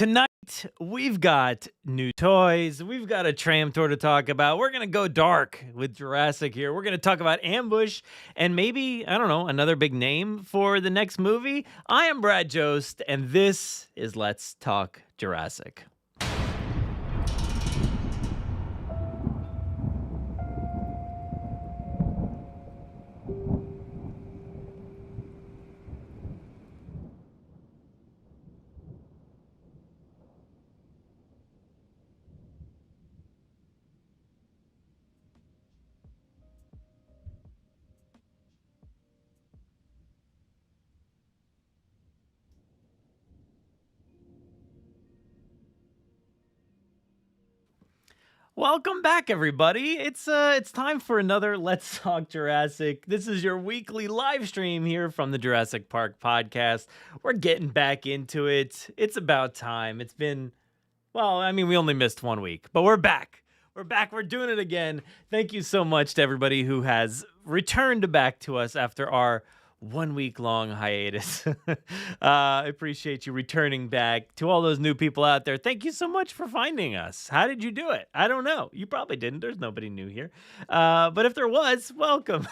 Tonight, we've got new toys. We've got a tram tour to talk about. We're going to go dark with Jurassic here. We're going to talk about Ambush and maybe, I don't know, another big name for the next movie. I am Brad Jost, and this is Let's Talk Jurassic. Welcome back, everybody. It's time for another Let's Talk Jurassic. This is your weekly live stream here from the Jurassic Park Podcast. We're getting back into it. It's about time. It's been, well, I mean, we only missed 1 week, but we're back. We're back. We're doing it again. Thank you so much to everybody who has returned back to us after our 1 week long hiatus. I appreciate you returning back. To all those new people out there, thank you so much for finding us. How did you do it? I don't know. You probably didn't. There's nobody new here. But if there was, welcome.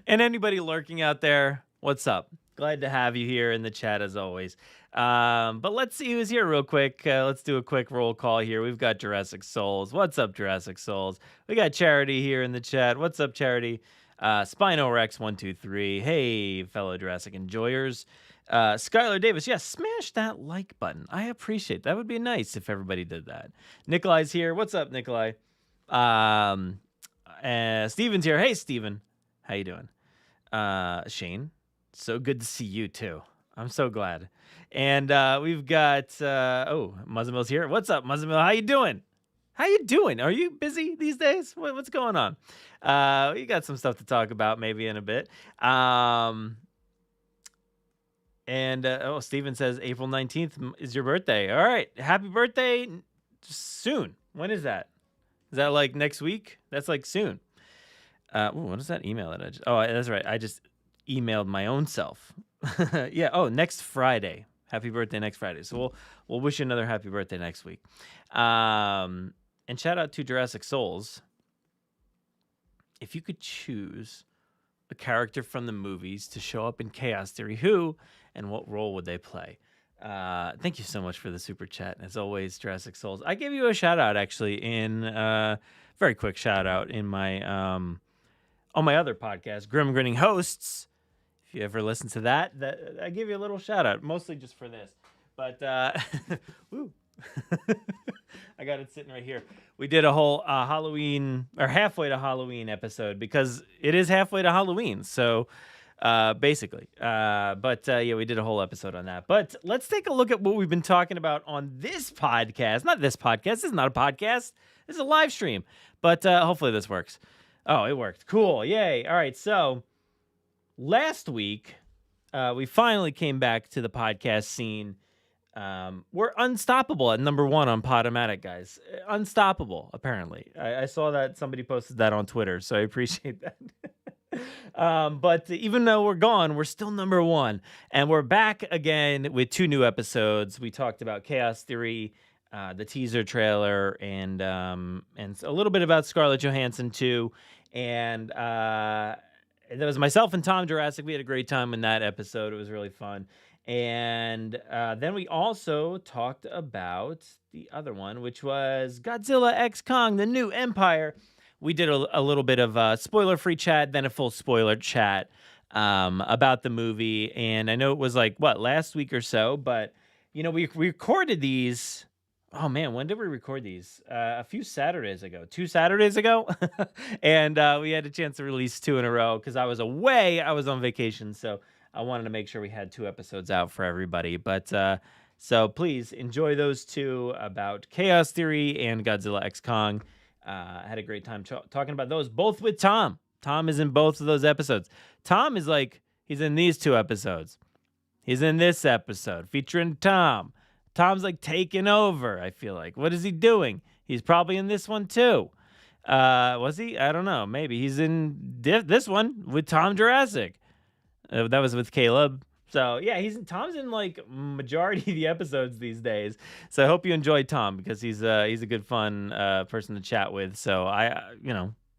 And anybody lurking out there, what's up? Glad to have you here in the chat as always. But let's see who's here real quick. Let's do a quick roll call here. We've got Jurassic Souls. What's up, Jurassic Souls? We got Charity here in the chat. What's up, Charity? Spino Rex 123. Hey, fellow Jurassic enjoyers. Skylar Davis. Yes, smash that like button. I appreciate that. Would be nice if everybody did that. Nikolai's here. What's up, Nikolai? Steven's here. Hey, Steven. How you doing? Shane. So good to see you too. I'm so glad. And we've got Muzzamill's here. What's up, Muzzamill? How you doing? How you doing? Are you busy these days? What's going on? We got some stuff to talk about maybe in a bit. Steven says April 19th is your birthday. All right. Happy birthday soon. When is that? Is that like next week? That's like soon. What is that email that I just... Oh, that's right. I just emailed my own self. Yeah. Oh, next Friday. Happy birthday next Friday. So we'll wish you another happy birthday next week. And shout out to Jurassic Souls. If you could choose a character from the movies to show up in Chaos Theory, who and what role would they play? Thank you so much for the super chat. As always, Jurassic Souls. I gave you a shout out actually in very quick shout out in my on my other podcast, Grim Grinning Hosts. If you ever listen to that I give you a little shout out, mostly just for this. But woo. I got it sitting right here. We did a whole Halloween or halfway to Halloween episode because it is halfway to Halloween. So basically, yeah, we did a whole episode on that. But let's take a look at what we've been talking about on this podcast. Not this podcast. This is not a podcast. This is a live stream. But hopefully this works. Oh, it worked. Cool. Yay. All right. So last week, we finally came back to the podcast scene. We're unstoppable at number 1 on Podomatic, guys. Unstoppable, apparently. I saw that somebody posted that on Twitter, so I appreciate that. But even though we're gone, we're still number 1. And we're back again with 2 new episodes. We talked about Chaos Theory, the teaser trailer, and a little bit about Scarlett Johansson, too. And that was myself and Tom Jurassic. We had a great time in that episode. It was really fun. And then we also talked about the other one, which was Godzilla x Kong, the New Empire. We did a little bit of spoiler-free chat, then a full spoiler chat about the movie. And I know it was like, last week or so, but, we recorded these. Oh, man, when did we record these? A few Saturdays ago. 2 Saturdays ago? And we had a chance to release 2 in a row because I was away. I was on vacation, so I wanted to make sure we had 2 episodes out for everybody. But so please enjoy those 2 about Chaos Theory and Godzilla x Kong. I had a great time talking about those, both with Tom. Tom is in both of those episodes. Tom is he's in these 2 episodes. He's in this episode featuring Tom. Tom's taking over, I feel like. What is he doing? He's probably in this one too. Was he? I don't know. Maybe he's in this one with Tom Jurassic. That was with Caleb. So yeah, Tom's in like majority of the episodes these days. So I hope you enjoyed Tom because he's a good fun person to chat with. So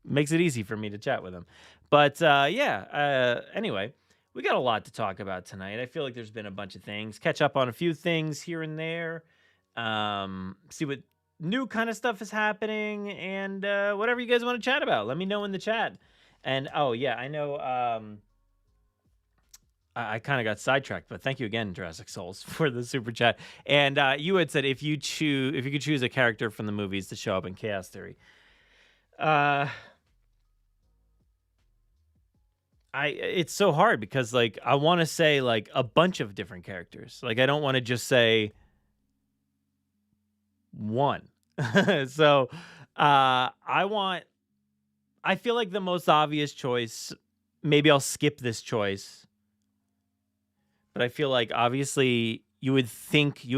makes it easy for me to chat with him. But anyway, we got a lot to talk about tonight. I feel like there's been a bunch of things. Catch up on a few things here and there. See what new kind of stuff is happening, and whatever you guys want to chat about, let me know in the chat. And I know. I kind of got sidetracked, but thank you again, Jurassic Souls, for the super chat. And you had said if you could choose a character from the movies to show up in Chaos Theory, it's so hard because like I want to say like a bunch of different characters. Like I don't want to just say one. So I feel like the most obvious choice. Maybe I'll skip this choice. But I feel like obviously you would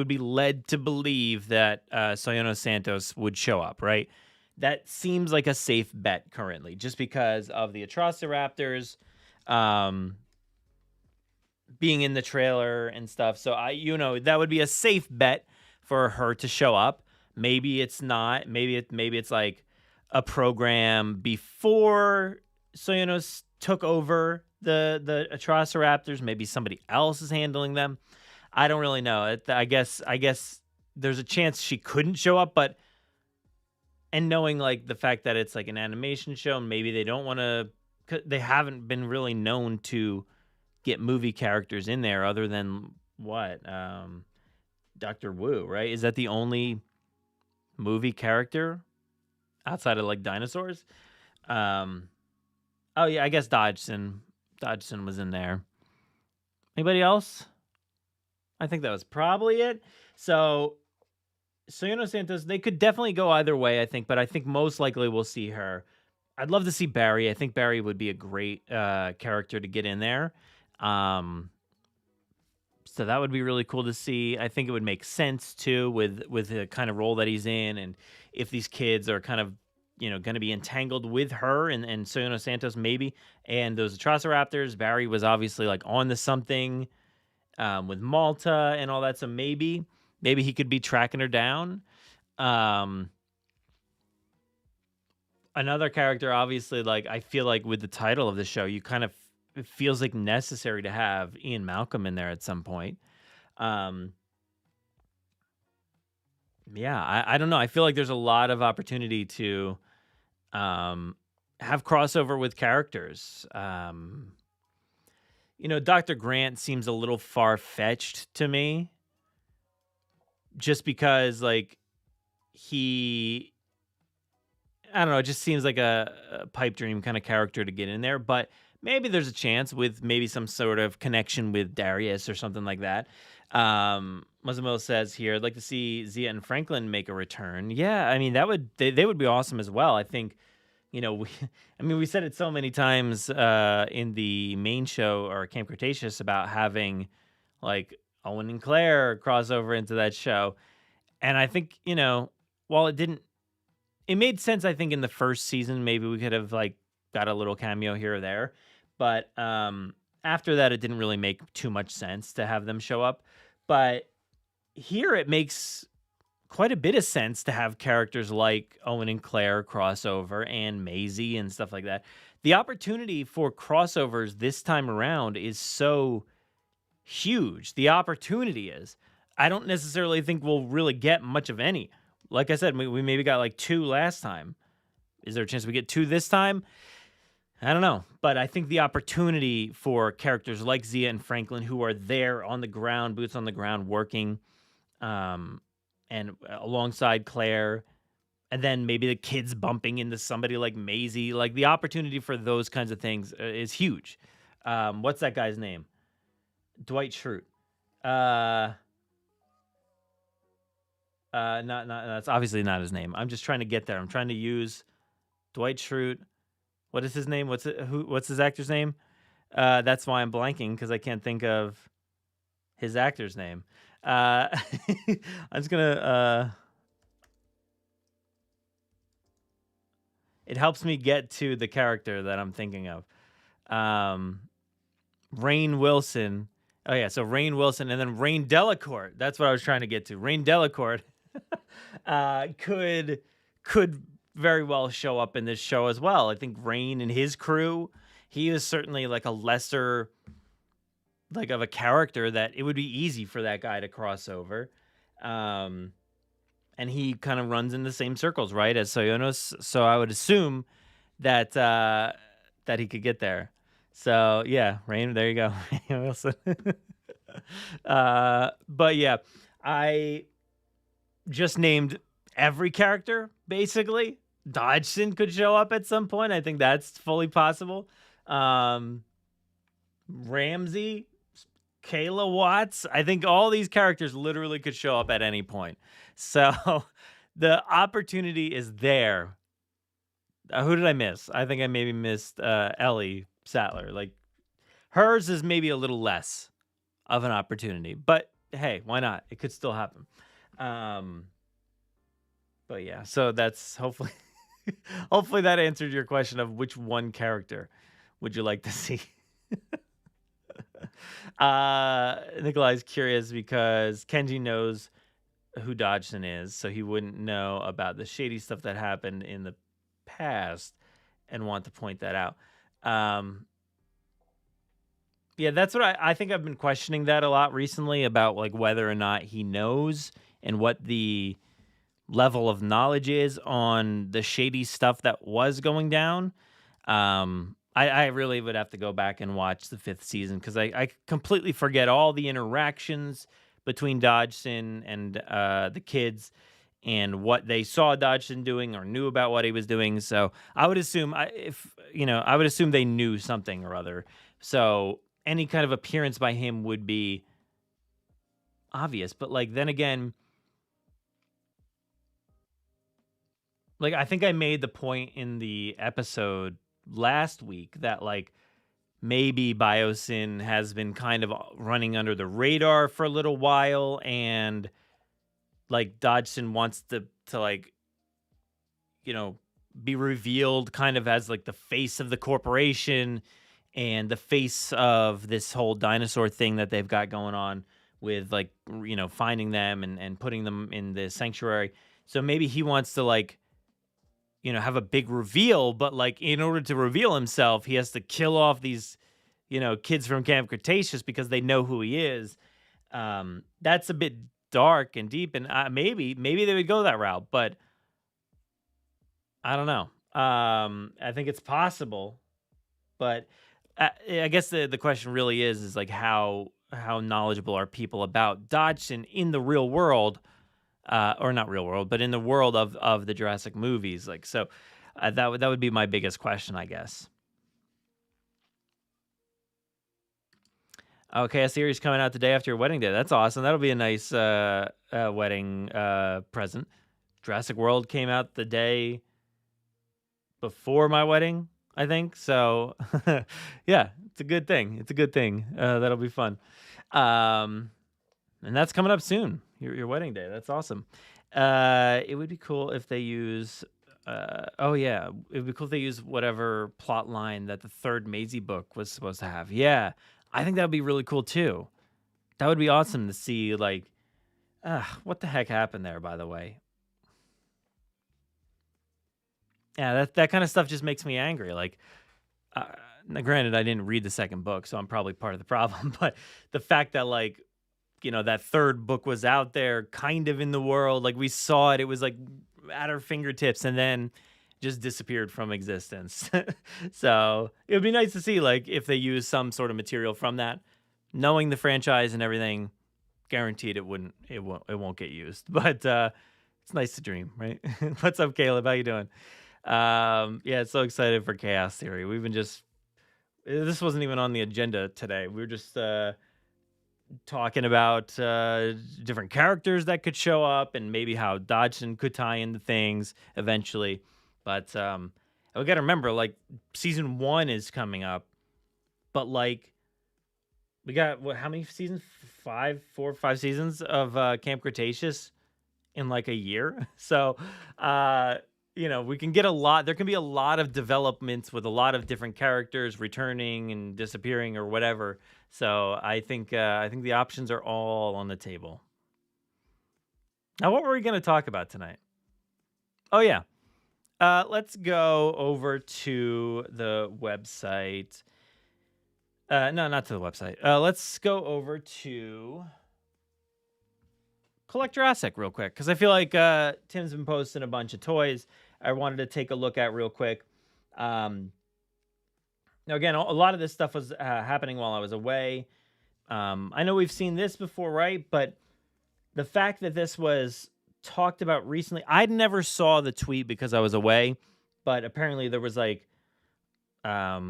be led to believe that Soyono Santos would show up, right? That seems like a safe bet currently, just because of the Atrociraptors being in the trailer and stuff. So that would be a safe bet for her to show up. Maybe it's not. Maybe it's like a program before Soyonos took over the Atrociraptors. Maybe somebody else is handling them. I don't really know. I guess there's a chance she couldn't show up, and knowing like the fact that it's like an animation show, maybe they don't want to. They haven't been really known to get movie characters in there, other than what Dr. Wu, right? Is that the only movie character outside of like dinosaurs? Oh yeah, I guess Dodgson was in there. Anybody else? I think that was probably it. So Soyono Santos, they could definitely go either way, I think, but I think most likely we'll see her. I'd love to see Barry. I think Barry would be a great character to get in there. So that would be really cool to see. I think it would make sense too with the kind of role that he's in, and if these kids are kind of going to be entangled with her and Soyono Santos maybe, and those Atrociraptors. Barry was obviously like on to something with Malta and all that, so maybe he could be tracking her down. Another character, obviously, like I feel like with the title of the show, it feels like necessary to have Ian Malcolm in there at some point. I don't know. I feel like there's a lot of opportunity to have crossover with characters. Dr. Grant seems a little far-fetched to me, just because like I don't know, it just seems like a pipe dream kind of character to get in there, but maybe there's a chance with maybe some sort of connection with Darius or something like that. Muslimil says here, I'd like to see Zia and Franklin make a return. Yeah, I mean, they would be awesome as well. I think, we said it so many times in the main show or Camp Cretaceous about having like Owen and Claire cross over into that show. And I think, while it made sense, I think in the first season, maybe we could have like got a little cameo here or there. But after that, it didn't really make too much sense to have them show up. But here it makes quite a bit of sense to have characters like Owen and Claire crossover and Maisie and stuff like that. The opportunity for crossovers this time around is so huge. The opportunity is. I don't necessarily think we'll really get much of any. Like I said, we maybe got like 2 last time. Is there a chance we get 2 this time? I don't know. But I think the opportunity for characters like Zia and Franklin, who are there on the ground, boots on the ground, working, and alongside Claire, and then maybe the kids bumping into somebody like Maisie, like the opportunity for those kinds of things is huge. What's that guy's name? Dwight Schrute. That's obviously not his name. I'm just trying to get there. I'm trying to use Dwight Schrute. What is his name? What's his actor's name? That's why I'm blanking, because I can't think of his actor's name. I'm just gonna. It helps me get to the character that I'm thinking of. Rainn Wilson. Oh yeah, so Rainn Wilson and then Rain Delacourt. That's what I was trying to get to. Rain Delacourt could very well show up in this show as well. I think Rain and his crew, he is certainly like a lesser like of a character that it would be easy for that guy to cross over. And he kind of runs in the same circles, right, as Soyonos. So I would assume that that he could get there. So yeah, Rain, there you go. Wilson. But yeah, I just named every character basically. Dodgson could show up at some point. I think that's fully possible. Ramsey, Kayla Watts. I think all these characters literally could show up at any point. So the opportunity is there. Who did I miss? I think I maybe missed Ellie Sattler. Like hers is maybe a little less of an opportunity, but hey, why not? It could still happen. But yeah, so that's hopefully hopefully that answered your question of which one character would you like to see. Nikolai's curious because Kenji knows who Dodgson is, so he wouldn't know about the shady stuff that happened in the past and want to point that out. Yeah, that's what I think I've been questioning that a lot recently about like whether or not he knows and what the level of knowledge is on the shady stuff that was going down. I really would have to go back and watch the 5th season because I completely forget all the interactions between Dodgson and the kids and what they saw Dodgson doing or knew about what he was doing. So I would assume I would assume they knew something or other. So any kind of appearance by him would be obvious. But like then again, like I think I made the point in the episode last week that like maybe Biosyn has been kind of running under the radar for a little while, and like Dodgson wants to like, you know, be revealed kind of as like the face of the corporation and the face of this whole dinosaur thing that they've got going on with like, you know, finding them and putting them in the sanctuary. So maybe he wants to like, you know, have a big reveal, but like in order to reveal himself, he has to kill off these, you know, kids from Camp Cretaceous because they know who he is. That's a bit dark and deep, and maybe they would go that route, but I don't know. I think it's possible, but I guess the question really is like how knowledgeable are people about Dodgson in the real world? Or not real world, but in the world of the Jurassic movies. Like, so that would be my biggest question, I guess. Okay, a series coming out the day after your wedding day. That's awesome. That'll be a nice wedding present. Jurassic World came out the day before my wedding, I think. So, yeah, it's a good thing. That'll be fun. And that's coming up soon. Your wedding day. That's awesome. It would be cool if they use. It would be cool if they use whatever plot line that the third Maisie book was supposed to have. Yeah, I think that would be really cool too. That would be awesome to see. Like, what the heck happened there? By the way. Yeah, that kind of stuff just makes me angry. Like, now granted, I didn't read the second book, so I'm probably part of the problem. But the fact that like, you know, that third book was out there kind of in the world. Like we saw it. It was like at our fingertips and then just disappeared from existence. So it would be nice to see like if they use some sort of material from that, knowing the franchise and everything, guaranteed it won't get used, but it's nice to dream, right? What's up, Caleb? How you doing? Yeah, so excited for Chaos Theory. This wasn't even on the agenda today. We were just, talking about different characters that could show up and maybe how Dodgson could tie into things eventually. But we got to remember, like, season 1 is coming up, but like we got how many seasons? 4 or 5 seasons of Camp Cretaceous in like a year. So you know, we can get a lot. There can be a lot of developments with a lot of different characters returning and disappearing or whatever. So I think the options are all on the table. Now, what were we going to talk about tonight? Oh yeah, let's go over to the website. No, not to the website. Let's go over to Collect Jurassic real quick, because I feel like Tim's been posting a bunch of toys I wanted to take a look at real quick. Now, again, a lot of this stuff was happening while I was away. I know we've seen this before, right? But the fact that this was talked about recently, I never saw the tweet because I was away, but apparently there was like a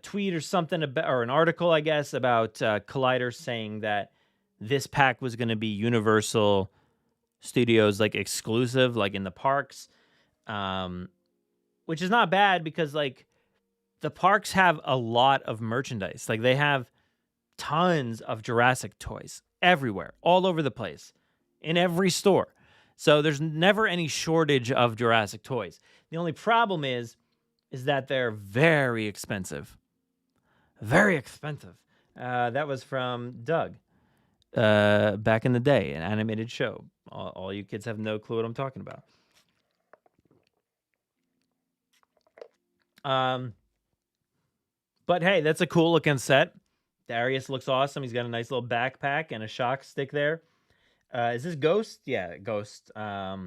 tweet or something about, or an article, I guess, about Collider saying that this pack was going to be Universal Studios like exclusive, like in the parks, which is not bad because like the parks have a lot of merchandise. Like they have tons of Jurassic toys everywhere, all over the place, in every store. So there's never any shortage of Jurassic toys. The only problem is that they're very expensive. Very expensive. That was from Doug. Back in the day, an animated show. All you kids have no clue what I'm talking about. But hey, that's a cool looking set. Darius looks awesome. He's got a nice little backpack and a shock stick there. Is this Ghost? Yeah, Ghost. Yeah,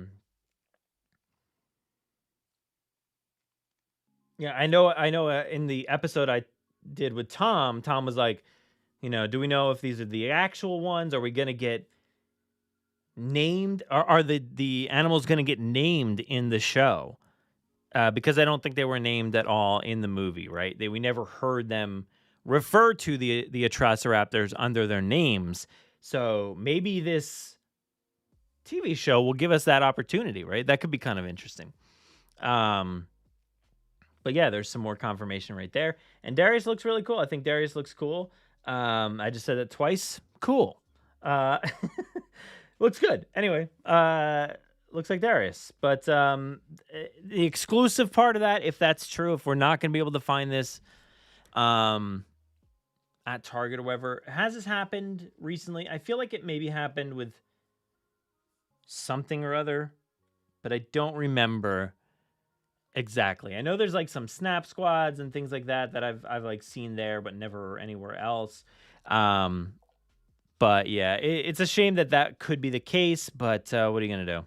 I know. In the episode I did with Tom was like, do we know if these are the actual ones? Are we gonna get named? Are the animals gonna get named in the show? Because I don't think they were named at all in the movie, right? We never heard them refer to the Atrociraptors under their names. So maybe this TV show will give us that opportunity, right? That could be kind of interesting. But yeah, there's some more confirmation right there. And Darius looks really cool. I think Darius looks cool. I just said that twice. Cool. Looks good. Anyway, looks like Darius. But the exclusive part of that, if that's true, if we're not going to be able to find this at Target or wherever, has this happened recently? I feel like it maybe happened with something or other, but I don't remember exactly. I know there's like some snap squads and things like that I've like seen there, but never anywhere else. But yeah, it's a shame that could be the case, but what are you going to do?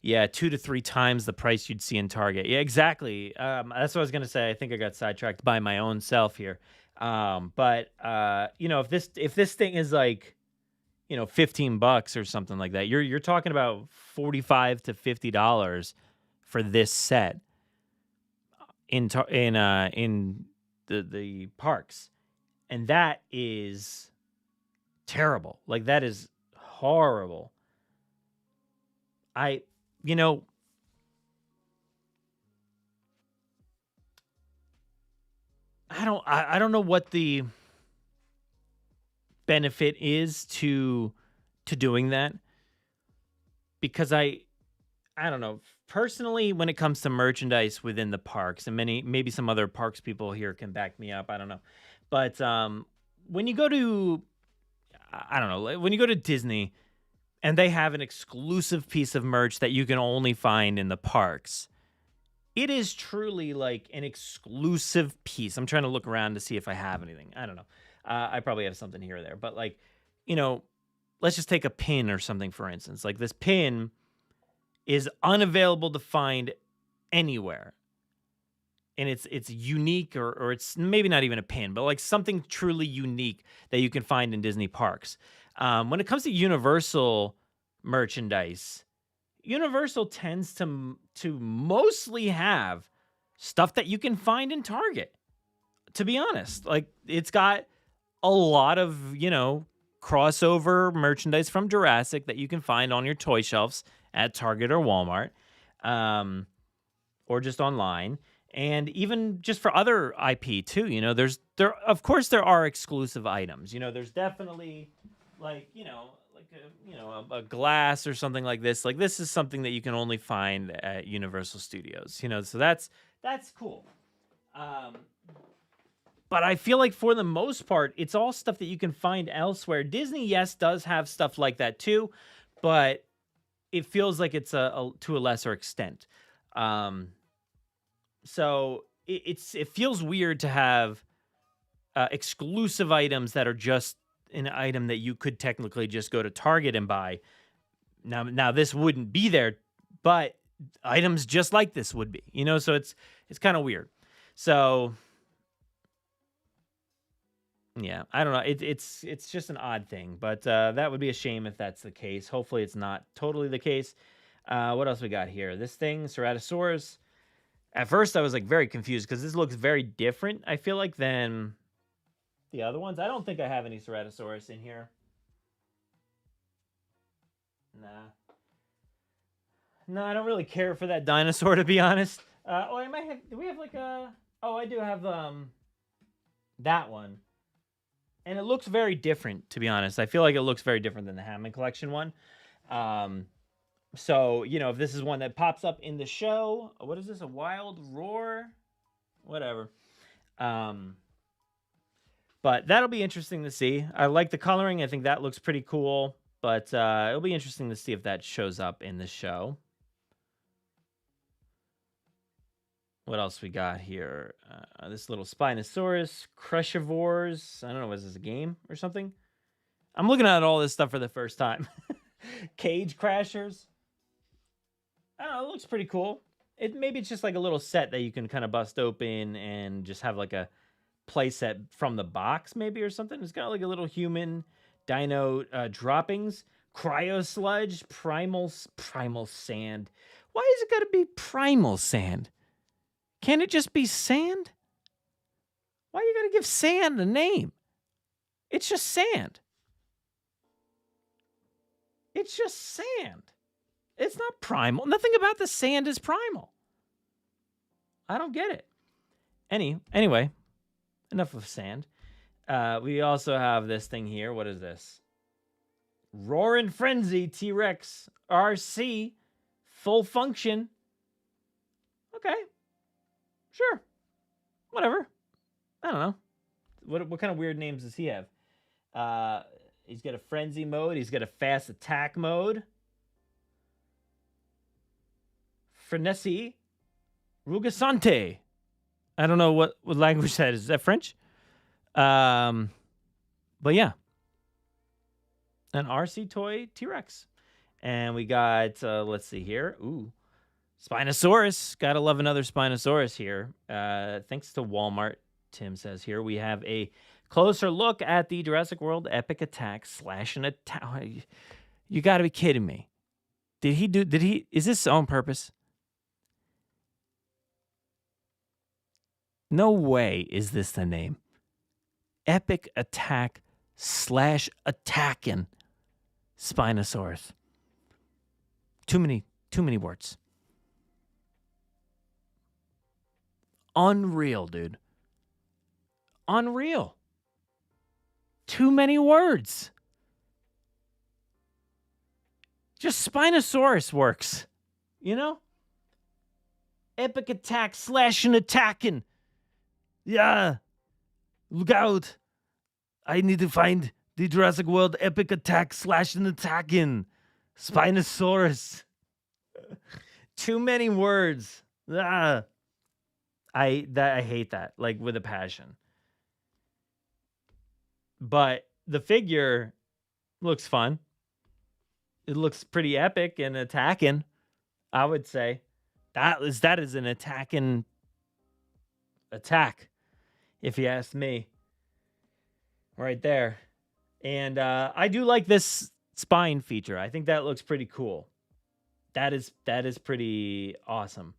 Yeah, 2 to 3 times the price you'd see in Target. Yeah, exactly. That's what I was going to say. I think I got sidetracked by my own self here. But if this thing is like, $15 or something like that, you're talking about $45 to $50 for this set in the parks, and that is terrible. Like that is horrible. I don't know what the benefit is to doing that, because I don't know, personally, when it comes to merchandise within the parks, and maybe some other parks people here can back me up, I don't know, but when you go to, I don't know, when you go to Disney and they have an exclusive piece of merch that you can only find in the parks, it is truly like an exclusive piece. I'm trying to look around to see if I have anything. I don't know. I probably have something here or there, but like, let's just take a pin or something, for instance. Like this pin is unavailable to find anywhere. And it's unique, or it's maybe not even a pin, but like something truly unique that you can find in Disney parks. When it comes to Universal merchandise, Universal tends to mostly have stuff that you can find in Target. To be honest, like it's got a lot of, crossover merchandise from Jurassic that you can find on your toy shelves at Target or Walmart, or just online. And even just for other IP too, of course there are exclusive items. There's definitely like a glass or something like this. Like this is something that you can only find at Universal Studios. So that's cool. But I feel like for the most part, it's all stuff that you can find elsewhere. Disney, yes, does have stuff like that too, but it feels like it's to a lesser extent. So it feels weird to have exclusive items that are just an item that you could technically just go to Target and buy. Now this wouldn't be there, but items just like this would be, so it's kind of weird. So yeah, I don't know. It's just an odd thing, but that would be a shame if that's the case. Hopefully it's not totally the case. What else we got here? This thing, Ceratosaurus. At first I was like very confused because this looks very different, I feel like, than the other ones. I don't think I have any Ceratosaurus in here. No, I don't really care for that dinosaur, to be honest. I might have. Do we have like a? Oh, I do have that one, and it looks very different. To be honest, I feel like it looks very different than the Hammond Collection one. So if this is one that pops up in the show, what is this? A Wild Roar, whatever. But that'll be interesting to see. I like the coloring. I think that looks pretty cool. But it'll be interesting to see if that shows up in the show. What else we got here? This little Spinosaurus, Crushivores. I don't know, was this a game or something? I'm looking at all this stuff for the first time. Cage Crashers. I don't know, it looks pretty cool. Maybe it's just like a little set that you can kind of bust open and just have like a play set from the box maybe or something. It's got like a little human dino droppings, cryo sludge, primal sand. Why is it got to be primal sand? Can't it just be sand? Why you got to give sand a name? It's just sand. It's just sand. It's not primal. Nothing about the sand is primal. I don't get it. Anyway, enough of sand. We also have this thing here. What is this? Roaring Frenzy T.rex RC full function. Okay. Sure. Whatever. I don't know. What kind of weird names does he have? He's got a frenzy mode. He's got a fast attack mode. Frenesi. Rugasante. I don't know what language that is. Is that French? But yeah. An RC toy T-Rex. And we got, let's see here. Ooh. Spinosaurus. Gotta love another Spinosaurus here. Thanks to Walmart, Tim says here. We have a closer look at the Jurassic World Epic Attack / an attack. You gotta be kidding me. Is this on purpose? No way is this the name. Epic Attack / attacking Spinosaurus. Too many words. Unreal, dude. Unreal. Too many words. Just Spinosaurus works. Epic Attack / an attacking. Yeah. Look out. I need to find the Jurassic World Epic Attack / an attacking Spinosaurus. Too many words. I hate that, like, with a passion. But the figure looks fun. It looks pretty epic and attacking, I would say. That is an attacking attack, if you ask me. Right there. And I do like this spine feature. I think that looks pretty cool. That is pretty awesome.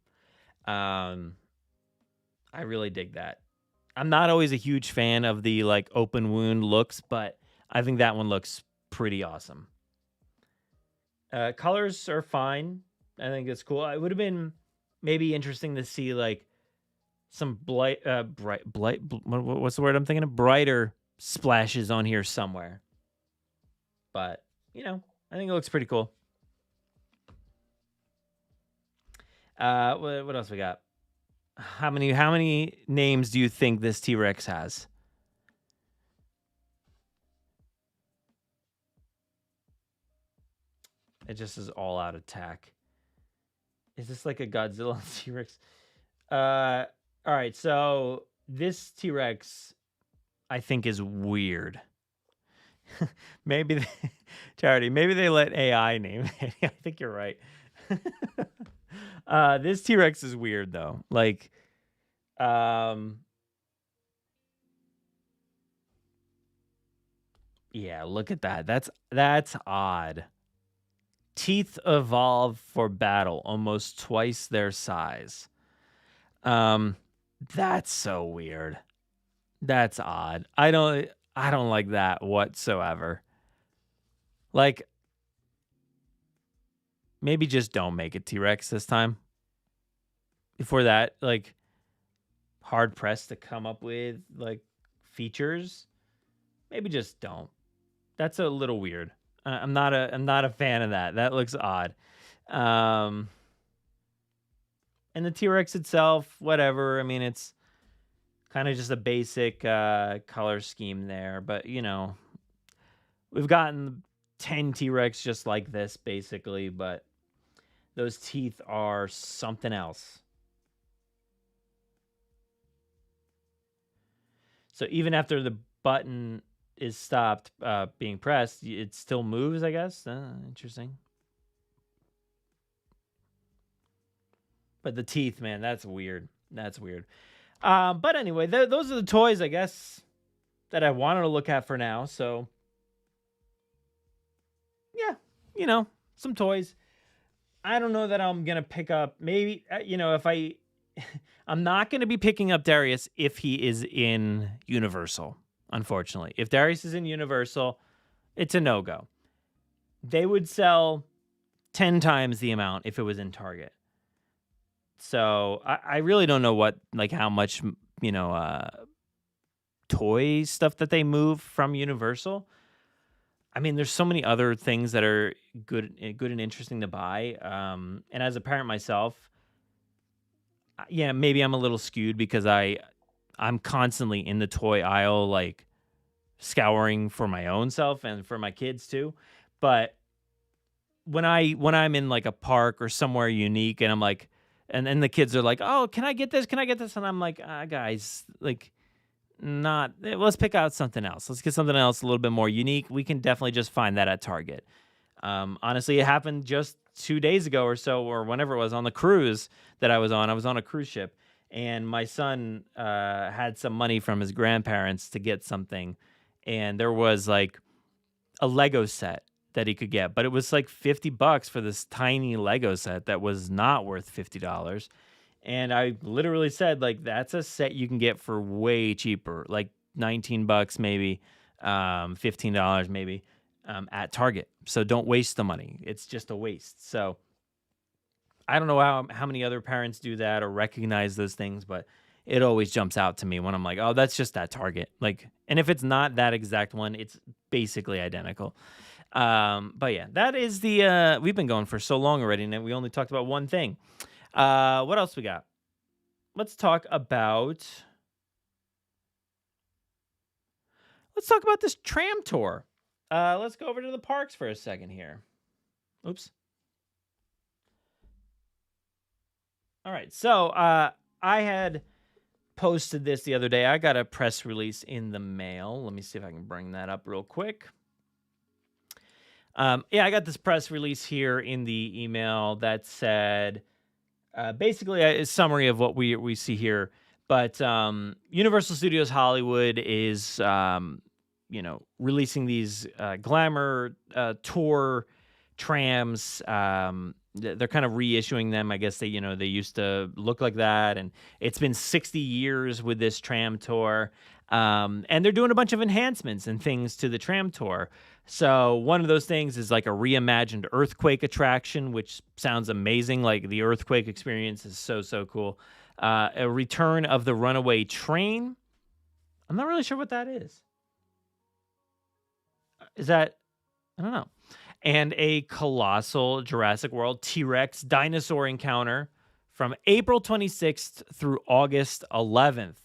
I really dig that. I'm not always a huge fan of the like open wound looks, but I think that one looks pretty awesome. Colors are fine. I think it's cool. It would have been maybe interesting to see like some bright, what's the word I'm thinking of? Brighter splashes on here somewhere. But I think it looks pretty cool. What else we got? How many names do you think this T-Rex has? It just is all out attack. Is this like a Godzilla T-Rex? All right, so this T-Rex, I think, is weird. Maybe Charity, maybe they let AI name it. I think you're right. This T-Rex is weird though. Like, yeah, look at that. That's odd. Teeth evolve for battle, almost twice their size. That's so weird. That's odd. I don't like that whatsoever. Like, maybe just don't make a T-Rex this time. Before that, like, hard pressed to come up with like features. Maybe just don't. That's a little weird. I'm not a fan of that. That looks odd. And the T-Rex itself, whatever. I mean, it's kind of just a basic color scheme there, but we've gotten 10 T-Rex just like this basically, but those teeth are something else. So even after the button is stopped being pressed, it still moves, I guess. Interesting. But the teeth, man, that's weird. That's weird. But anyway, those are the toys, I guess, that I wanted to look at for now. So, yeah, some toys. I don't know that I'm going to pick up, maybe, if I'm not going to be picking up Darius if he is in Universal, unfortunately. If Darius is in Universal, it's a no-go. They would sell 10 times the amount if it was in Target. So I really don't know how much, toy stuff that they move from Universal. I mean, there's so many other things that are good and interesting to buy. And as a parent myself, yeah, maybe I'm a little skewed because I'm constantly in the toy aisle, like scouring for my own self and for my kids too. But when I'm in like a park or somewhere unique and I'm like, and then the kids are like, oh, can I get this? Can I get this? And I'm like, guys, like, let's pick out something else. Let's get something else a little bit more unique. We can definitely just find that at Target. Honestly, it happened just 2 days ago or so, or whenever it was on the cruise that I was on. I was on a cruise ship and my son had some money from his grandparents to get something. And there was like a Lego set that he could get, but it was like $50 for this tiny Lego set that was not worth $50. And I literally said, like, that's a set you can get for way cheaper, like $19 maybe, $15 maybe, at Target. So don't waste the money. It's just a waste. So I don't know how many other parents do that or recognize those things, but it always jumps out to me when I'm like, oh, that's just that Target. Like, and if it's not that exact one, it's basically identical. But yeah, that is we've been going for so long already, and we only talked about one thing. What else we got? Let's talk about this tram tour. Let's go over to the parks for a second here. Oops. All right. So, I had posted this the other day. I got a press release in the mail. Let me see if I can bring that up real quick. I got this press release here in the email that said, basically a summary of what we see here. But Universal Studios Hollywood is, releasing these glamour tour trams. They're kind of reissuing them. I guess they used to look like that, and it's been 60 years with this tram tour. And they're doing a bunch of enhancements and things to the tram tour. So one of those things is like a reimagined earthquake attraction, which sounds amazing. Like the earthquake experience is so cool. A return of the runaway train. I'm not really sure what that is. Is that I don't know. And a colossal Jurassic World T-Rex dinosaur encounter from April 26th through August 11th.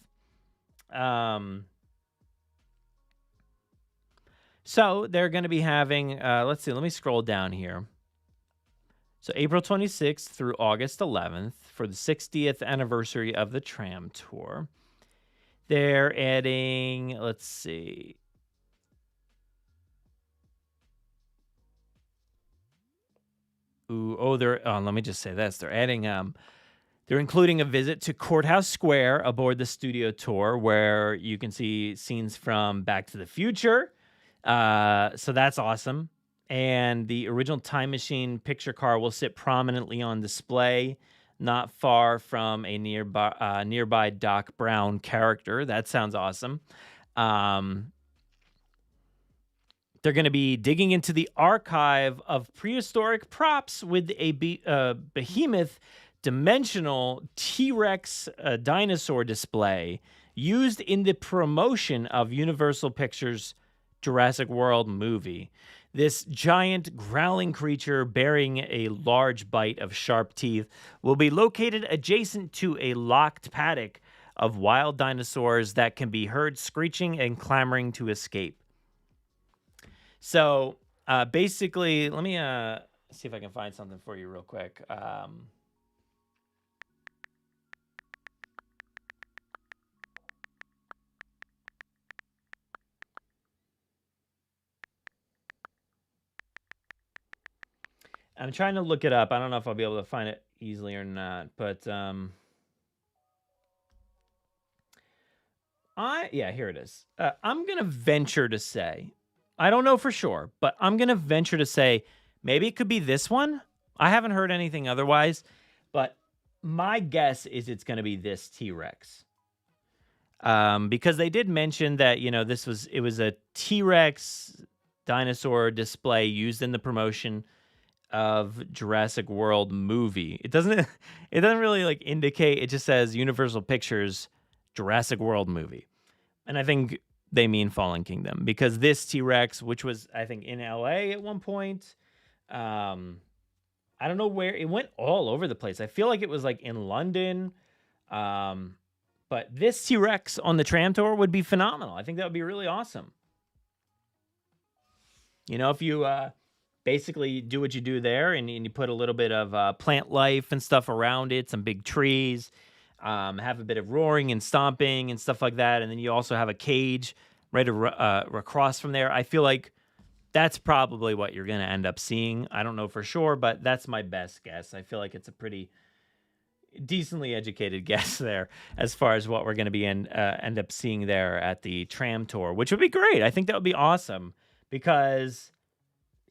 So they're going to be having, let's see, let me scroll down here. So April 26th through August 11th for the 60th anniversary of the tram tour. They're adding, let's see. Let me just say this. They're adding, they're including a visit to Courthouse Square aboard the studio tour where you can see scenes from Back to the Future. So that's awesome. And the original Time Machine picture car will sit prominently on display, not far from a nearby Doc Brown character. That sounds awesome. They're going to be digging into the archive of prehistoric props with a behemoth dimensional T-Rex dinosaur display used in the promotion of Universal Pictures' Jurassic World movie. This giant growling creature bearing a large bite of sharp teeth will be located adjacent to a locked paddock of wild dinosaurs that can be heard screeching and clamoring to escape. So basically, let me see if I can find something for you real quick. I'm trying to look it up. I don't know if I'll be able to find it easily or not, but here it is. I'm going to venture to say, I don't know for sure, but I'm going to venture to say maybe it could be this one. I haven't heard anything otherwise, but my guess is it's going to be this T-Rex. Because they did mention that, it was a T-Rex dinosaur display used in the promotion of Jurassic World movie. It doesn't really indicate. It just says Universal Pictures Jurassic World movie. And I think they mean Fallen Kingdom because this T-Rex, which was I think in LA at one point, I don't know where it went, all over the place. I feel like it was in London. But this T-Rex on the tram tour would be phenomenal. I think that would be really awesome. If you basically do what you do there and you put a little bit of plant life and stuff around it, some big trees, have a bit of roaring and stomping and stuff like that. And then you also have a cage right across from there. I feel like that's probably what you're going to end up seeing. I don't know for sure, but that's my best guess. I feel like it's a pretty decently educated guess there as far as what we're going to be end up seeing there at the tram tour, which would be great. I think that would be awesome because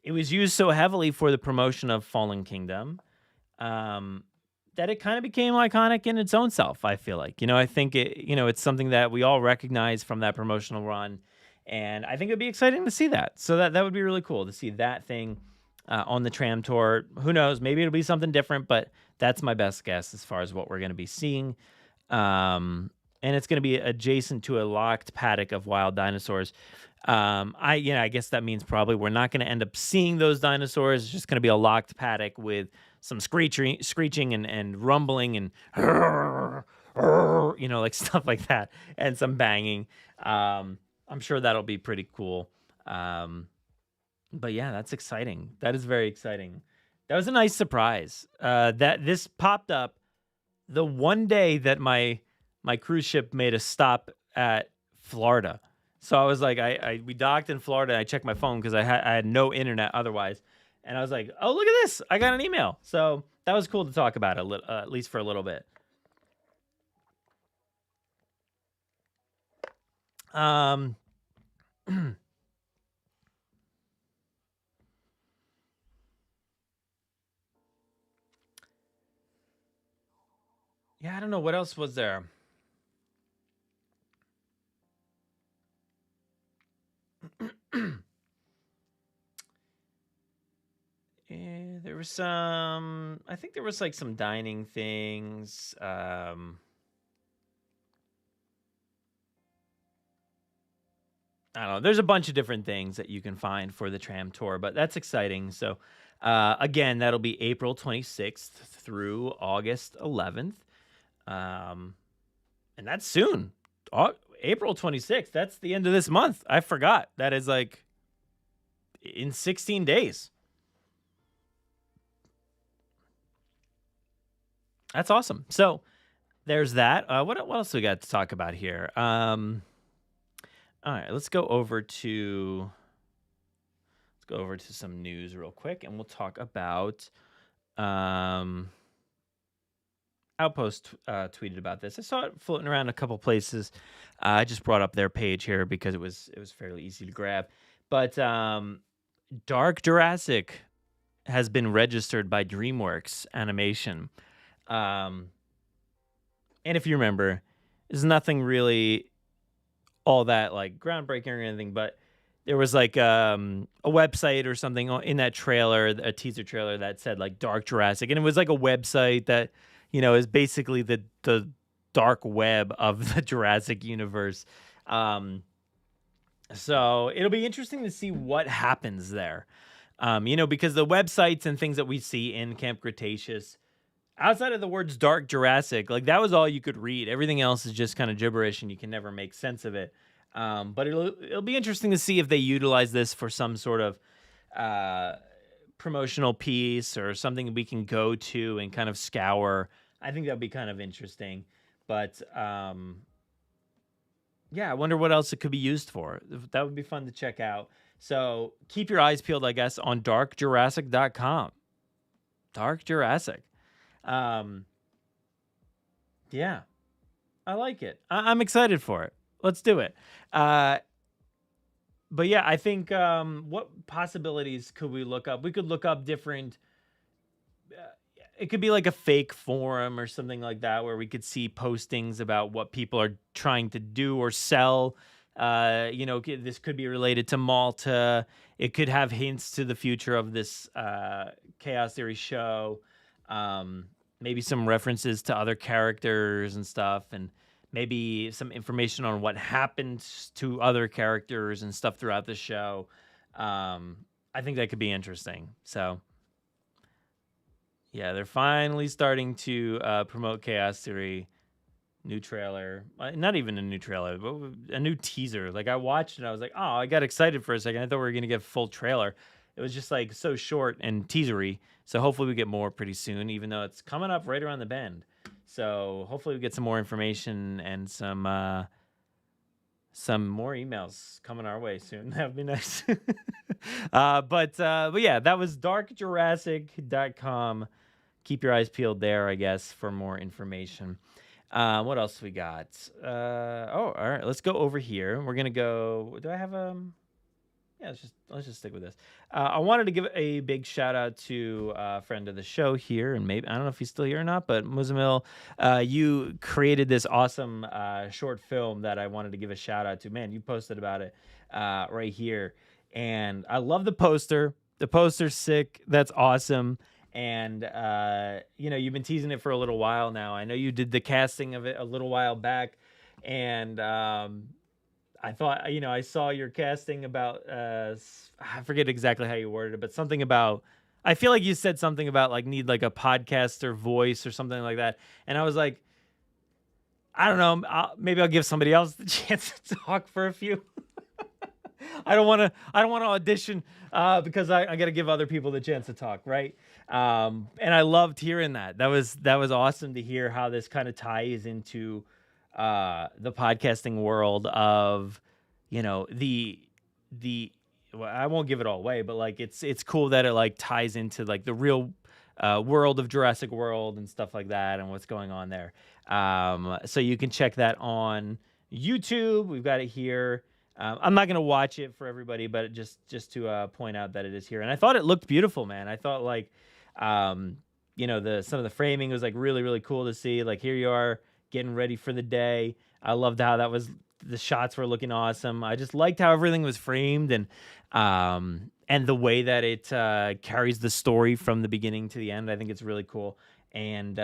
it was used so heavily for the promotion of Fallen Kingdom that it kind of became iconic in its own self, I feel like. I think it's something that we all recognize from that promotional run, and I think it'd be exciting to see that. So that would be really cool to see that thing on the tram tour. Who knows? Maybe it'll be something different, but that's my best guess as far as what we're going to be seeing. And it's going to be adjacent to a locked paddock of wild dinosaurs. I guess that means probably we're not going to end up seeing those dinosaurs. It's just going to be a locked paddock with some screeching and rumbling and stuff like that, and some banging. I'm sure that'll be pretty cool. But yeah, that's exciting. That is very exciting. That was a nice surprise. That this popped up the one day that my cruise ship made a stop at Florida. So I was like, we docked in Florida. And I checked my phone because I had no internet otherwise, and I was like, oh, look at this! I got an email. So that was cool to talk about at least for a little bit. Yeah, I don't know what else was there. There was some. I think there was some dining things. I don't know. There's a bunch of different things that you can find for the tram tour, but that's exciting. So, again, that'll be April 26th through August 11th. And that's soon. April 26th. That's the end of this month. I forgot. That is like in 16 days. That's awesome. So there's that. What else we got to talk about here? All right, let's go over to some news real quick, and we'll talk about Outpost tweeted about this. I saw it floating around a couple places. I just brought up their page here because it was fairly easy to grab. But Dark Jurassic has been registered by DreamWorks Animation. And if you remember, there's nothing really all that like groundbreaking or anything, but there was like a website or something in that trailer, a teaser trailer that said like Dark Jurassic, and it was like a website that, you know, is basically the dark web of the Jurassic universe. So it'll be interesting to see what happens there. You know, because the websites and things that we see in Camp Cretaceous, outside of the words Dark Jurassic, like that was all you could read. Everything else is just kind of gibberish and you can never make sense of it. But it'll be interesting to see if they utilize this for some sort of promotional piece or something we can go to and kind of scour. I think that'd be kind of interesting. But yeah, I wonder what else it could be used for. That would be fun to check out. So keep your eyes peeled, I guess, on darkjurassic.com. Dark Jurassic. Yeah, I like it. I'm excited for it. Let's do it. But yeah, I think what possibilities could we look up? We could look up different. It could be like a fake forum or something like that where we could see postings about what people are trying to do or sell. You know, this could be related to Malta. It could have hints to the future of this Chaos Theory show. Maybe some references to other characters and stuff, and maybe some information on what happened to other characters and stuff throughout the show. I think that could be interesting. So, yeah, they're finally starting to promote Chaos Theory. New trailer. Not even a new trailer, but a new teaser. Like, I watched it, I was like, oh, I got excited for a second. I thought we were going to get a full trailer. It was just, like, so short and teasery. So hopefully we get more pretty soon, even though it's coming up right around the bend. So hopefully we get some more information and some more emails coming our way soon. That would be nice. But yeah, that was darkjurassic.com. Keep your eyes peeled there, I guess, for more information. What else we got? All right, let's go over here. We're gonna go. Do I have Yeah, let's just stick with this. I wanted to give a big shout out to a friend of the show here, and maybe I don't know if he's still here or not, but Muzamil, you created this awesome short film that I wanted to give a shout out to. Man, you posted about it right here, and I love the poster. The poster's sick. That's awesome. And you know, you've been teasing it for a little while now. I know you did the casting of it a little while back, and I thought, you know, I saw your casting about, I forget exactly how you worded it, but something about, I feel like you said something about like need like a podcaster voice or something like that. And I was like, I don't know, maybe I'll give somebody else the chance to talk for a few. I don't want to audition because I got to give other people the chance to talk, right? And I loved hearing that. That was awesome to hear how this kind of ties into the podcasting world of, you know, well, I won't give it all away, but like it's cool that it like ties into like the real world of Jurassic World and stuff like that and what's going on there. So you can check that on YouTube. We've got it here. I'm not going to watch it for everybody, but just to point out that it is here. And I thought it looked beautiful, man. I thought like, you know, some of the framing was like really, really cool to see. Like here you are getting ready for the day. I loved how the shots were looking awesome. I just liked how everything was framed and the way that it carries the story from the beginning to the end. I think it's really cool. And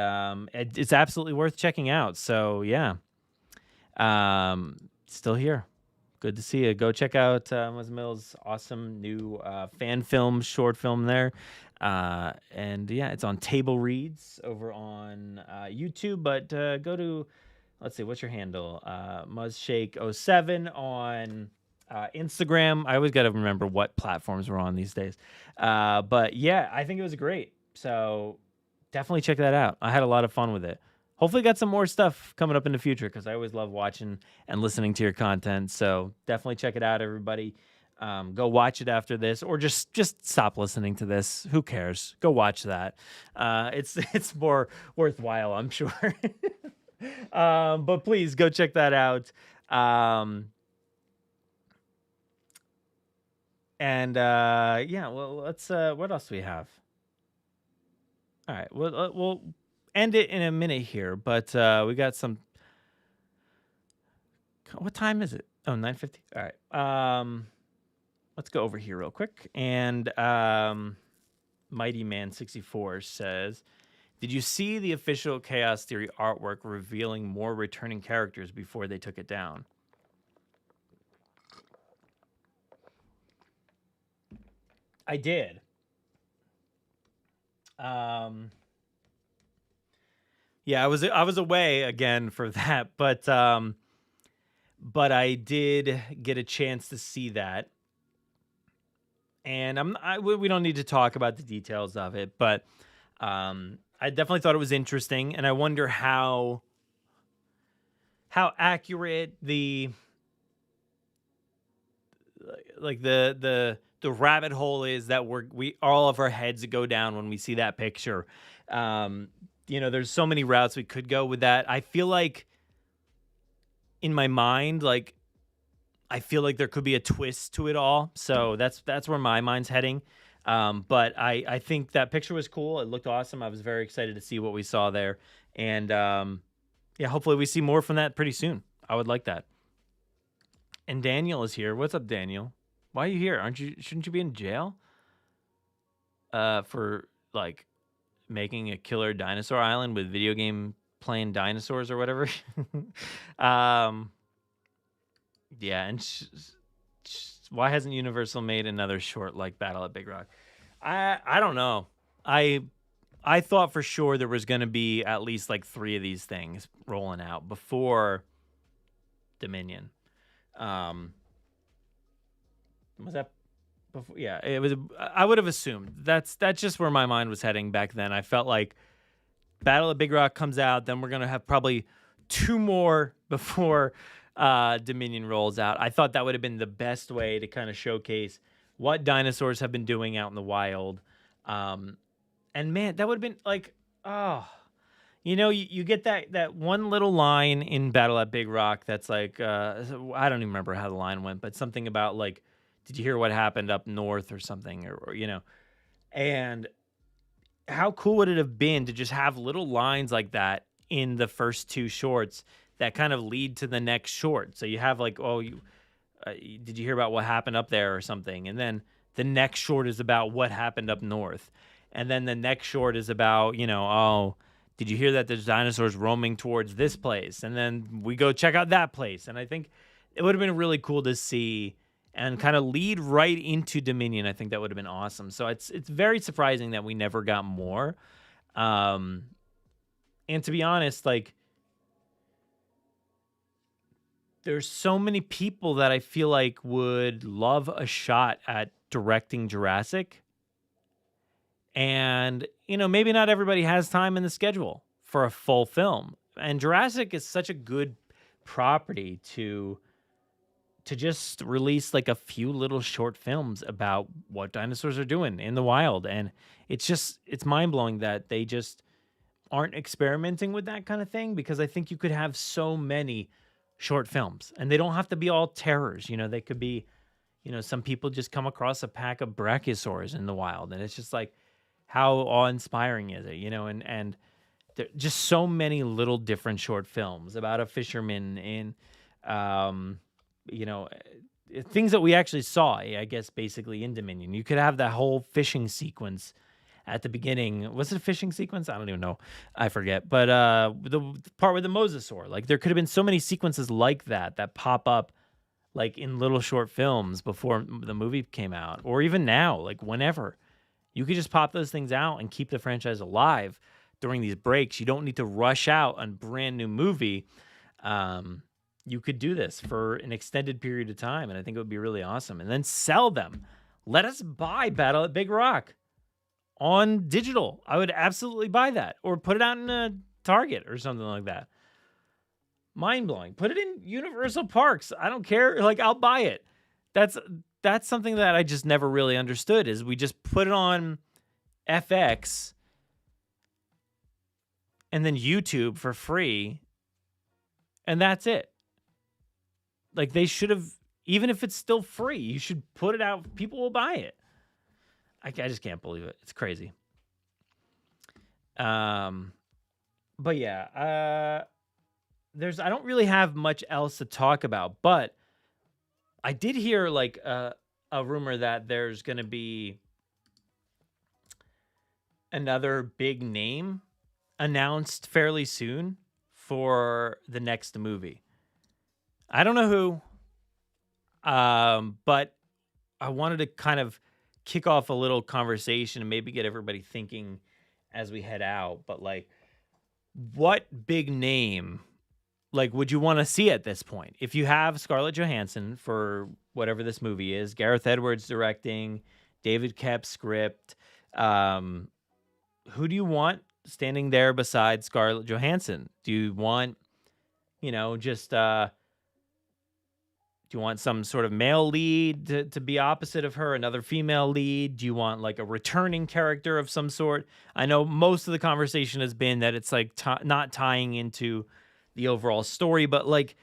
it's absolutely worth checking out. So yeah, still here. Good to see you. Go check out Melissa Mills' awesome new fan film, short film there. And yeah, it's on Table Reads over on YouTube. But go to, let's see, what's your handle? Muzzshake07 on Instagram. I always got to remember what platforms we're on these days. But yeah, I think it was great. So definitely check that out. I had a lot of fun with it. Hopefully got some more stuff coming up in the future because I always love watching and listening to your content. So definitely check it out, everybody. Go watch it after this, or just stop listening to this. Who cares? Go watch that. It's more worthwhile, I'm sure. But please go check that out. Yeah, well, let's what else do we have? All right, we'll end it in a minute here, but we got some. What time is it? Oh, 9:50. All right. Let's go over here real quick. And Mighty Man 64 says, "Did you see the official Chaos Theory artwork revealing more returning characters before they took it down?" I did. Yeah, I was away again for that, but I did get a chance to see that, and we don't need to talk about the details of it, but I definitely thought it was interesting, and I wonder how accurate the rabbit hole is that we all of our heads go down when we see that picture. There's so many routes we could go with that. I feel like in my mind, I feel like there could be a twist to it all. So that's where my mind's heading. But I think that picture was cool. It looked awesome. I was very excited to see what we saw there. And yeah, hopefully we see more from that pretty soon. I would like that. And Daniel is here. What's up, Daniel? Why are you here? Shouldn't you be in jail? For making a killer dinosaur island with video game playing dinosaurs or whatever. Yeah, and why hasn't Universal made another short like Battle at Big Rock? I don't know. I thought for sure there was going to be at least 3 of these things rolling out before Dominion. Was that before? Yeah, it was. I would have assumed that's just where my mind was heading back then. I felt like Battle at Big Rock comes out, then we're gonna have probably 2 more before Dominion rolls out. I thought that would have been the best way to kind of showcase what dinosaurs have been doing out in the wild. And man, that would have been you get that one little line in Battle at Big Rock that's I don't even remember how the line went, but something about did you hear what happened up north or something, or and how cool would it have been to just have little lines like that in the first 2 shorts that kind of lead to the next short. So you have did you hear about what happened up there or something? And then the next short is about what happened up north. And then the next short is about, did you hear that there's dinosaurs roaming towards this place? And then we go check out that place. And I think it would have been really cool to see and kind of lead right into Dominion. I think that would have been awesome. So it's very surprising that we never got more. And to be honest, there's so many people that I feel like would love a shot at directing Jurassic. And, maybe not everybody has time in the schedule for a full film. And Jurassic is such a good property to just release a few little short films about what dinosaurs are doing in the wild. And it's mind-blowing that they just aren't experimenting with that kind of thing, because I think you could have so many short films and they don't have to be all terrors. They could be, some people just come across a pack of brachiosaurs in the wild, and it's just how awe-inspiring is it, and there just so many little different short films about a fisherman in, things that we actually saw, I guess, basically in Dominion. You could have that whole fishing sequence at the beginning. Was it a fishing sequence? I don't even know. I forget. But the part with the mosasaur, there could have been so many sequences like that pop up like in little short films before the movie came out, or even now, like whenever. You could just pop those things out and keep the franchise alive during these breaks. You don't need to rush out a brand new movie. You could do this for an extended period of time, and I think it would be really awesome. And then sell them. Let us buy Battle at Big Rock on digital. I would absolutely buy that, or put it out in a Target or something like that. Mind-blowing. Put it in Universal Parks. I don't care. Like, I'll buy it. That's something that I just never really understood, is we just put it on FX and then YouTube for free, and that's it. Like, they should have, even if it's still free, you should put it out. People will buy it. I just can't believe it. It's crazy. But yeah, I don't really have much else to talk about, but I did hear like a rumor that there's going to be another big name announced fairly soon for the next movie. I don't know who, but I wanted to kind of kick off a little conversation and maybe get everybody thinking as we head out. But like, what big name, like, would you want to see at this point? If you have Scarlett Johansson for whatever this movie is, Gareth Edwards directing, David Koepp script, who do you want standing there beside Scarlett Johansson? Do you want, just, do you want some sort of male lead to be opposite of her, another female lead? Do you want like a returning character of some sort? I know most of the conversation has been that it's like not tying into the overall story, but like,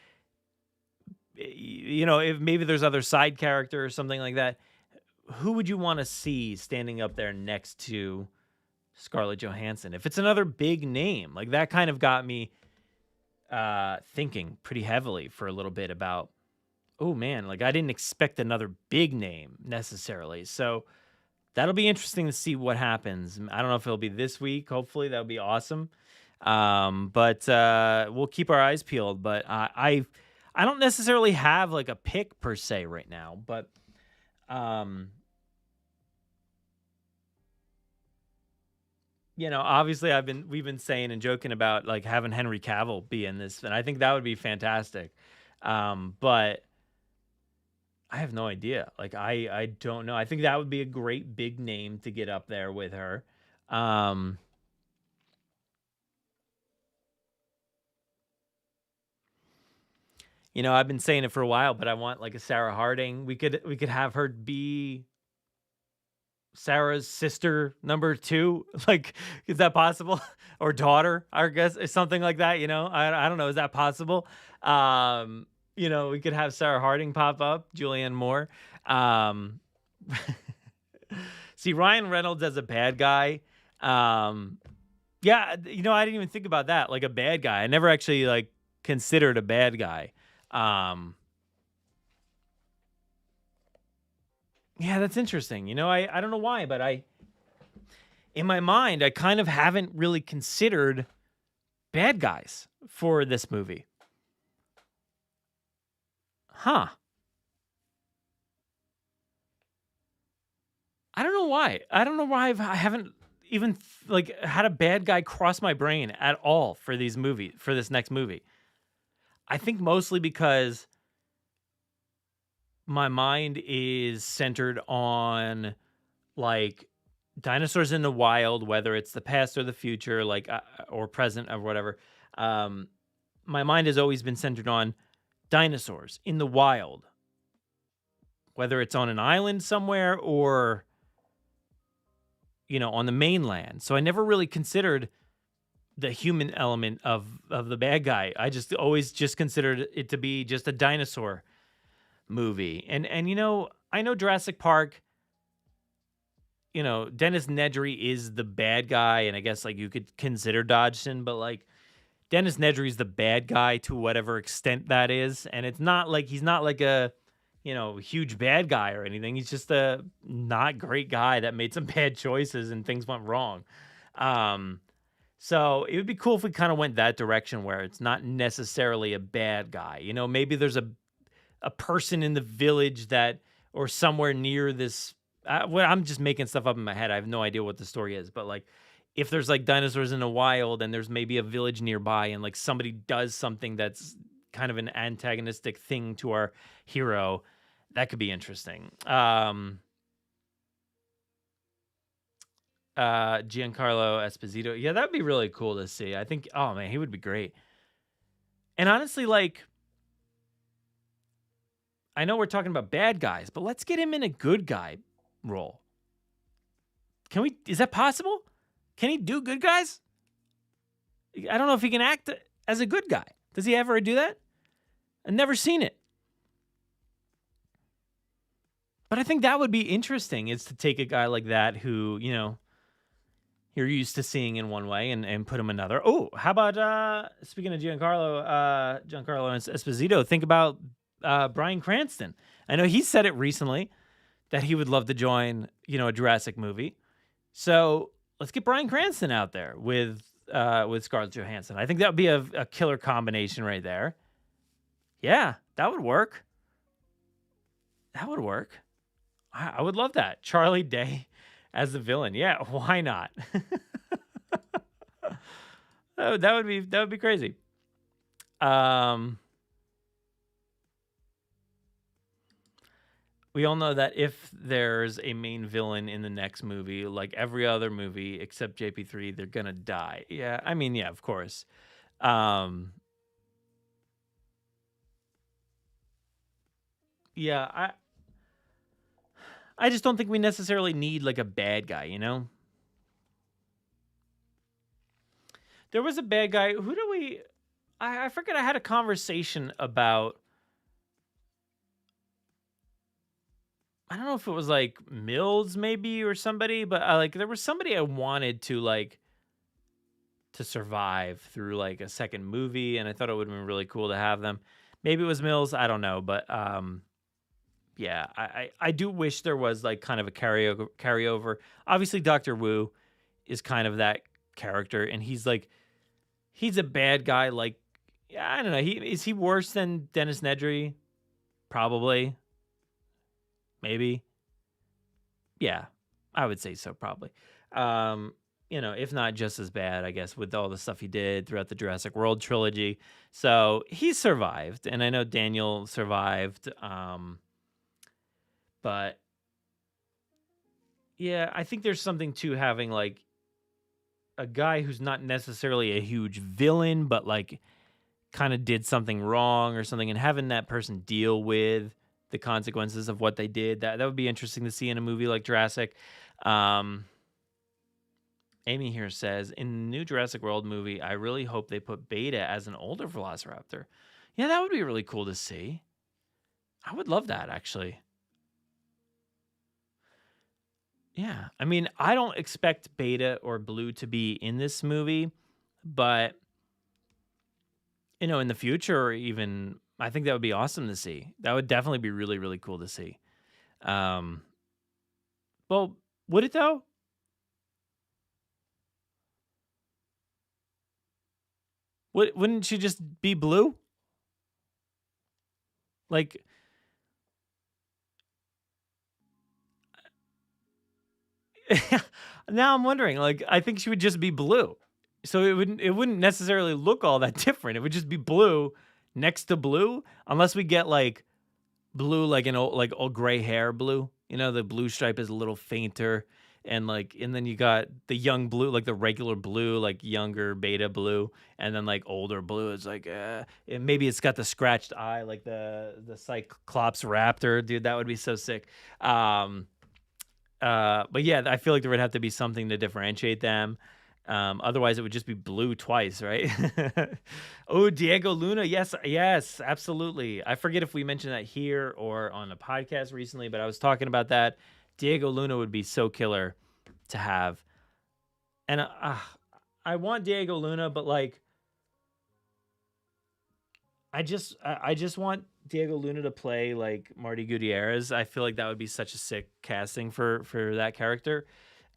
if maybe there's other side character or something like that, who would you want to see standing up there next to Scarlett Johansson? If it's another big name, like that kind of got me thinking pretty heavily for a little bit about, oh man, like I didn't expect another big name necessarily. So that'll be interesting to see what happens. I don't know if it'll be this week. Hopefully that'll be awesome. But we'll keep our eyes peeled. But I don't necessarily have like a pick per se right now. But obviously we've been saying and joking about like having Henry Cavill be in this, and I think that would be fantastic. But I have no idea. Like, I don't know. I think that would be a great big name to get up there with her. I've been saying it for a while, but I want like a Sarah Harding. We could have her be Sarah's sister number 2. Like, is that possible? Or daughter, I guess, or something like that. I don't know. Is that possible? We could have Sarah Harding pop up, Julianne Moore. See, Ryan Reynolds as a bad guy. Yeah, I didn't even think about that. Like a bad guy. I never actually like considered a bad guy. Yeah, that's interesting. I don't know why, but in my mind, I kind of haven't really considered bad guys for this movie. Huh. I don't know why. I don't know why I haven't even like had a bad guy cross my brain at all for this next movie. I think mostly because my mind is centered on like dinosaurs in the wild, whether it's the past or the future, like or present or whatever. My mind has always been centered on dinosaurs in the wild, whether it's on an island somewhere or on the mainland. So I never really considered the human element of the bad guy. I just always just considered it to be just a dinosaur movie. And I know Jurassic Park, Dennis Nedry is the bad guy, and I guess like you could consider Dodgson, but like Dennis Nedry's the bad guy to whatever extent that is. And it's not like he's not like a, huge bad guy or anything. He's just a not great guy that made some bad choices and things went wrong. So it would be cool if we kind of went that direction where it's not necessarily a bad guy. Maybe there's a a person in the village that, or somewhere near this. I'm just making stuff up in my head. I have no idea what the story is, but like, if there's like dinosaurs in the wild and there's maybe a village nearby and like somebody does something that's kind of an antagonistic thing to our hero, that could be interesting. Giancarlo Esposito. Yeah, that'd be really cool to see. I think, oh man, he would be great. And honestly, like, I know we're talking about bad guys, but let's get him in a good guy role. Can we, is that possible? Can he do good guys? I don't know if he can act as a good guy. Does he ever do that? I've never seen it. But I think that would be interesting, is to take a guy like that who, you know, you're used to seeing in one way and put him another. Oh, how about, speaking of Giancarlo Esposito, think about Bryan Cranston. I know he said it recently that he would love to join, you know, a Jurassic movie. So let's get Bryan Cranston out there with Scarlett Johansson. I think that would be a killer combination right there. Yeah, that would work. That would work. I would love that. Charlie Day as the villain. Yeah, why not? that would be crazy. We all know that if there's a main villain in the next movie, like every other movie except JP3, they're gonna die. Yeah, I mean, yeah, of course. Yeah, I just don't think we necessarily need like a bad guy, you know? There was a bad guy. Who do we... I forget, I had a conversation about... I don't know if it was like Mills maybe or somebody, but like there was somebody I wanted to like to survive through like a second movie, and I thought it would have been really cool to have them. Maybe it was Mills, I don't know, but yeah, I do wish there was like kind of a carryover. Obviously, Dr. Wu is kind of that character, and he's a bad guy. Like, yeah, I don't know. Is he worse than Dennis Nedry? Probably. Maybe. Yeah, I would say so, probably. You know, if not just as bad, I guess, with all the stuff he did throughout the Jurassic World trilogy. So he survived, and I know Daniel survived. But yeah, I think there's something to having like a guy who's not necessarily a huge villain, but like kind of did something wrong or something, and having that person deal with the consequences of what they did. That would be interesting to see in a movie like Jurassic. Amy here says, in the new Jurassic World movie, I really hope they put Beta as an older Velociraptor. Yeah, that would be really cool to see. I would love that, actually. Yeah, I mean, I don't expect Beta or Blue to be in this movie, but, you know, in the future, or even, I think that would be awesome to see. That would definitely be really, really cool to see. Well, would it though? Wouldn't she just be Blue? Like, now I'm wondering, like, I think she would just be Blue. So it wouldn't necessarily look all that different. It would just be Blue next to Blue, unless we get like Blue, like an old gray hair Blue. You know, the blue stripe is a little fainter, and then you got the young Blue, like the regular Blue, like younger Beta Blue, and then like older Blue is like, maybe it's got the scratched eye, like the Cyclops Raptor, dude. That would be so sick. But yeah, I feel like there would have to be something to differentiate them. Otherwise, it would just be Blue twice, right? Oh, Diego Luna. Yes, absolutely. I forget if we mentioned that here or on a podcast recently, but I was talking about that. Diego Luna would be so killer to have. And I want Diego Luna, but like, I just want Diego Luna to play like Marty Gutierrez. I feel like that would be such a sick casting for that character.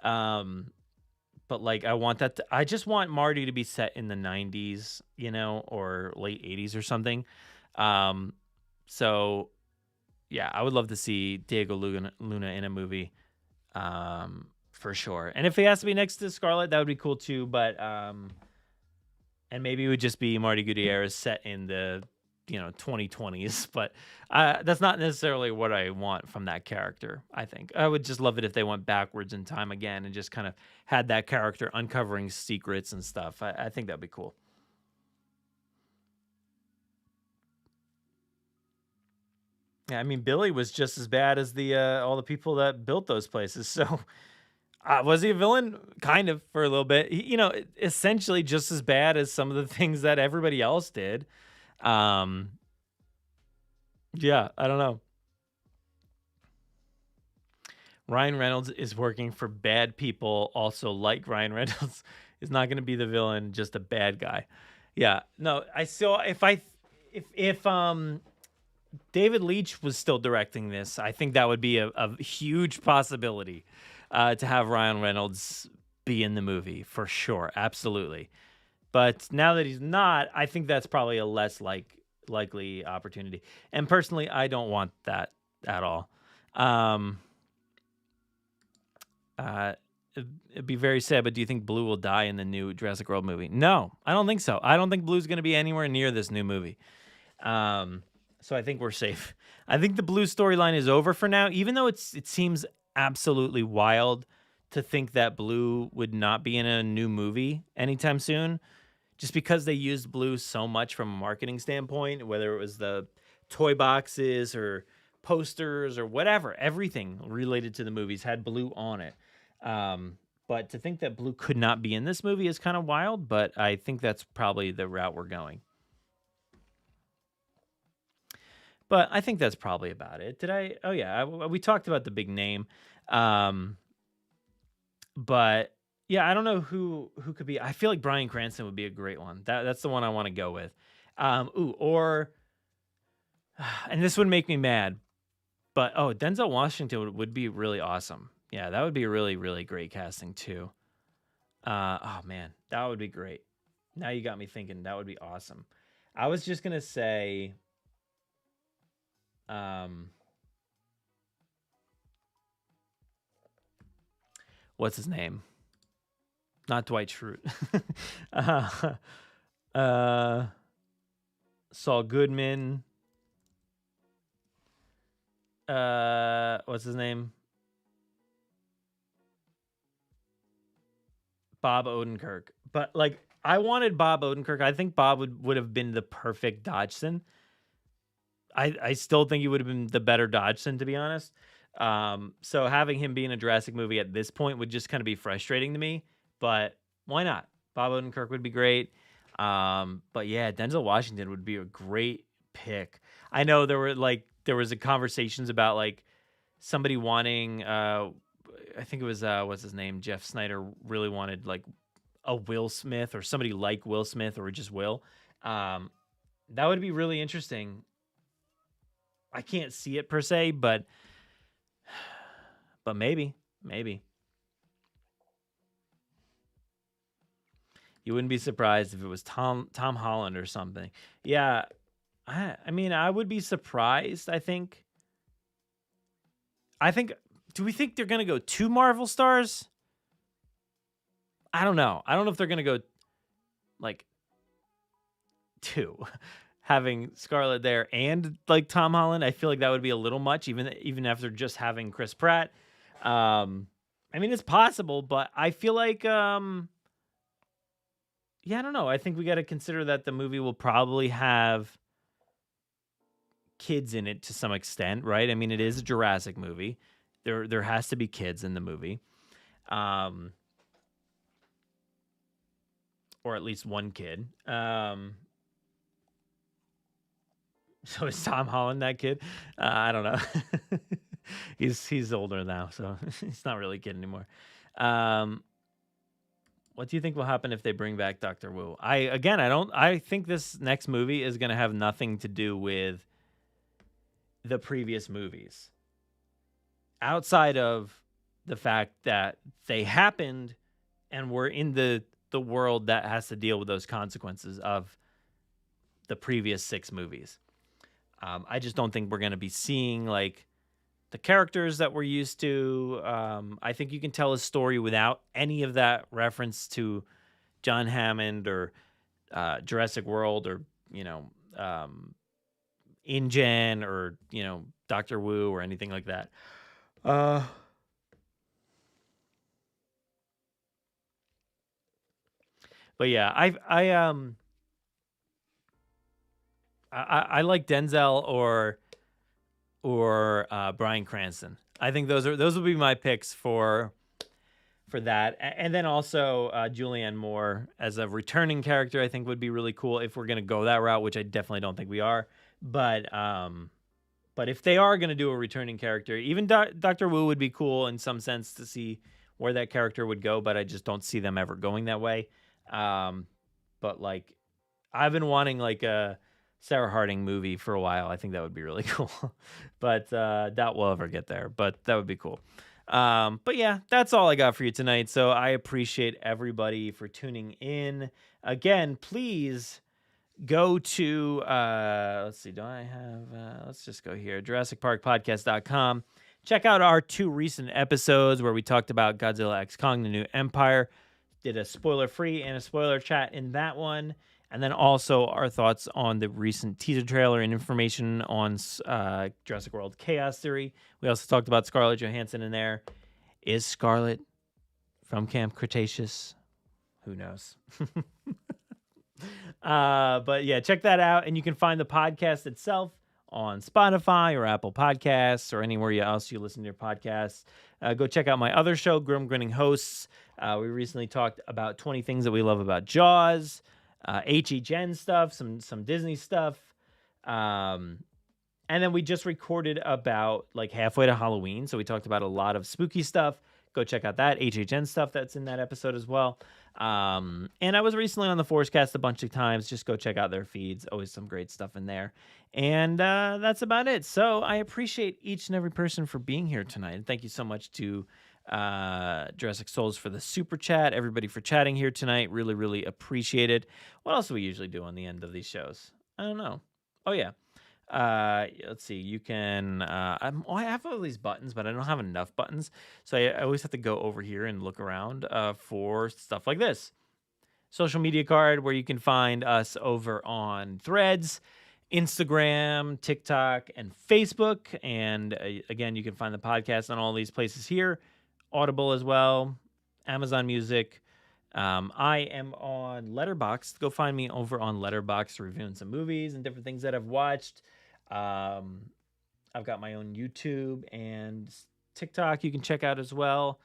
But like, I just want Marty to be set in the 90s, you know, or late 80s or something. So yeah, I would love to see Diego Luna in a movie, for sure. And if he has to be next to Scarlett, that would be cool too. But and maybe it would just be Marty Gutierrez set in the 2020s. But that's not necessarily what I want from that character. I think I would just love it if they went backwards in time again and just kind of had that character uncovering secrets and stuff. I think that'd be cool. Yeah, I mean, Billy was just as bad as the all the people that built those places. So, was he a villain? Kind of for a little bit. Essentially just as bad as some of the things that everybody else did. Um, yeah, I don't know. Ryan Reynolds is working for bad people. Also, like Ryan Reynolds is not going to be the villain, just a bad guy. Yeah, no, I saw if David Leitch was still directing this, I think that would be a huge possibility to have Ryan Reynolds be in the movie for sure. Absolutely. But now that he's not, I think that's probably a less likely opportunity. And personally, I don't want that at all. It'd be very sad, but do you think Blue will die in the new Jurassic World movie? No, I don't think so. I don't think Blue's going to be anywhere near this new movie. So I think we're safe. I think the Blue storyline is over for now, even though it seems absolutely wild to think that Blue would not be in a new movie anytime soon, just because they used Blue so much from a marketing standpoint, whether it was the toy boxes or posters or whatever, everything related to the movies had Blue on it. But to think that Blue could not be in this movie is kind of wild, but I think that's probably the route we're going. But I think that's probably about it. Did I? Oh yeah, we talked about the big name, but yeah, I don't know who could be. I feel like Bryan Cranston would be a great one. That's the one I want to go with. And this would make me mad, but Denzel Washington would be really awesome. Yeah, that would be really really great casting too. Oh man, that would be great. Now you got me thinking. That would be awesome. I was just gonna say. What's his name? Not Dwight Schrute. Saul Goodman. What's his name? Bob Odenkirk. But I wanted Bob Odenkirk. I think Bob would have been the perfect Dodgson. I still think he would have been the better Dodgson, to be honest. So having him be in a Jurassic movie at this point would just kind of be frustrating to me. But why not? Bob Odenkirk would be great. But yeah, Denzel Washington would be a great pick. I know there was a conversations about somebody wanting. I think it was what's his name? Jeff Snyder really wanted a Will Smith or somebody like Will Smith or just Will. That would be really interesting. I can't see it per se, but maybe. You wouldn't be surprised if it was Tom Holland or something. Yeah, I mean, I would be surprised. I think. Do we think they're gonna go 2 Marvel stars? I don't know. I don't know if they're gonna go 2. Having Scarlett there and Tom Holland, I feel like that would be a little much, even after just having Chris Pratt. I mean, it's possible, but I feel like, yeah, I don't know. I think we got to consider that the movie will probably have kids in it to some extent, right? I mean, it is a Jurassic movie. There has to be kids in the movie, or at least one kid. So is Tom Holland that kid? I don't know. he's older now, so he's not really a kid anymore. What do you think will happen if they bring back Dr. Wu? I think this next movie is going to have nothing to do with the previous movies. Outside of the fact that they happened and we're in the world that has to deal with those consequences of the previous 6 movies. I just don't think we're going to be seeing like the characters that we're used to. I think you can tell a story without any of that reference to John Hammond or Jurassic World or, InGen or, Dr. Wu or anything like that. But yeah, I like Denzel or Bryan Cranston. I think those will be my picks for that. And then also Julianne Moore as a returning character, I think would be really cool if we're going to go that route, which I definitely don't think we are. But if they are going to do a returning character, even Dr. Wu would be cool in some sense to see where that character would go, but I just don't see them ever going that way. But like I've been wanting like a Sarah Harding movie for a while. I think that would be really cool, but doubt we'll ever get there, but that would be cool. But yeah, that's all I got for you tonight. So I appreciate everybody for tuning in. Again, please go to, let's see, do I have, let's just go here, JurassicParkPodcast.com. Check out our 2 recent episodes where we talked about Godzilla x Kong, The New Empire. Did a spoiler-free and a spoiler chat in that one. And then also our thoughts on the recent teaser trailer and information on Jurassic World Chaos Theory. We also talked about Scarlett Johansson in there. Is Scarlett from Camp Cretaceous? Who knows? But yeah, check that out. And you can find the podcast itself on Spotify or Apple Podcasts or anywhere else you listen to your podcasts. Go check out my other show, Grim Grinning Hosts. We recently talked about 20 things that we love about Jaws, HHN stuff, some Disney stuff. And then we just recorded about like halfway to Halloween. So we talked about a lot of spooky stuff. Go check out that HHN stuff that's in that episode as well. And I was recently on the Forcecast a bunch of times. Just go check out their feeds. Always some great stuff in there. And that's about it. So I appreciate each and every person for being here tonight. And thank you so much to Jurassic Souls for the super chat. Everybody for chatting here tonight. Really, really appreciate it. What else do we usually do on the end of these shows? I don't know. Oh, yeah. Let's see. You can. I have all these buttons, but I don't have enough buttons, so I always have to go over here and look around for stuff like this. Social media card, where you can find us over on Threads, Instagram, TikTok, and Facebook. And again, you can find the podcast on all these places here. Audible as well, Amazon Music. I am on Letterboxd. Go find me over on Letterboxd, reviewing some movies and different things that I've watched. I've got my own YouTube and TikTok you can check out as well.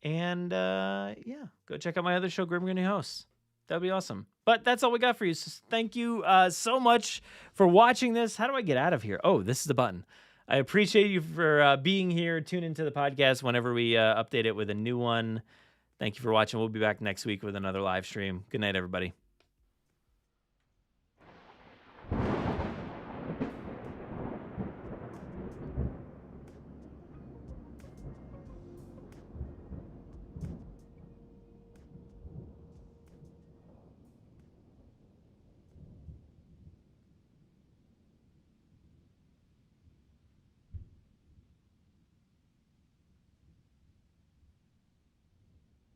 And yeah, go check out my other show, Grim Grinning Hosts. That'd be awesome. But that's all we got for you. So thank you so much for watching this. How do I get out of here? Oh, this is the button. I appreciate you for being here. Tune into the podcast whenever we update it with a new one. Thank you for watching. We'll be back next week with another live stream. Good night, everybody.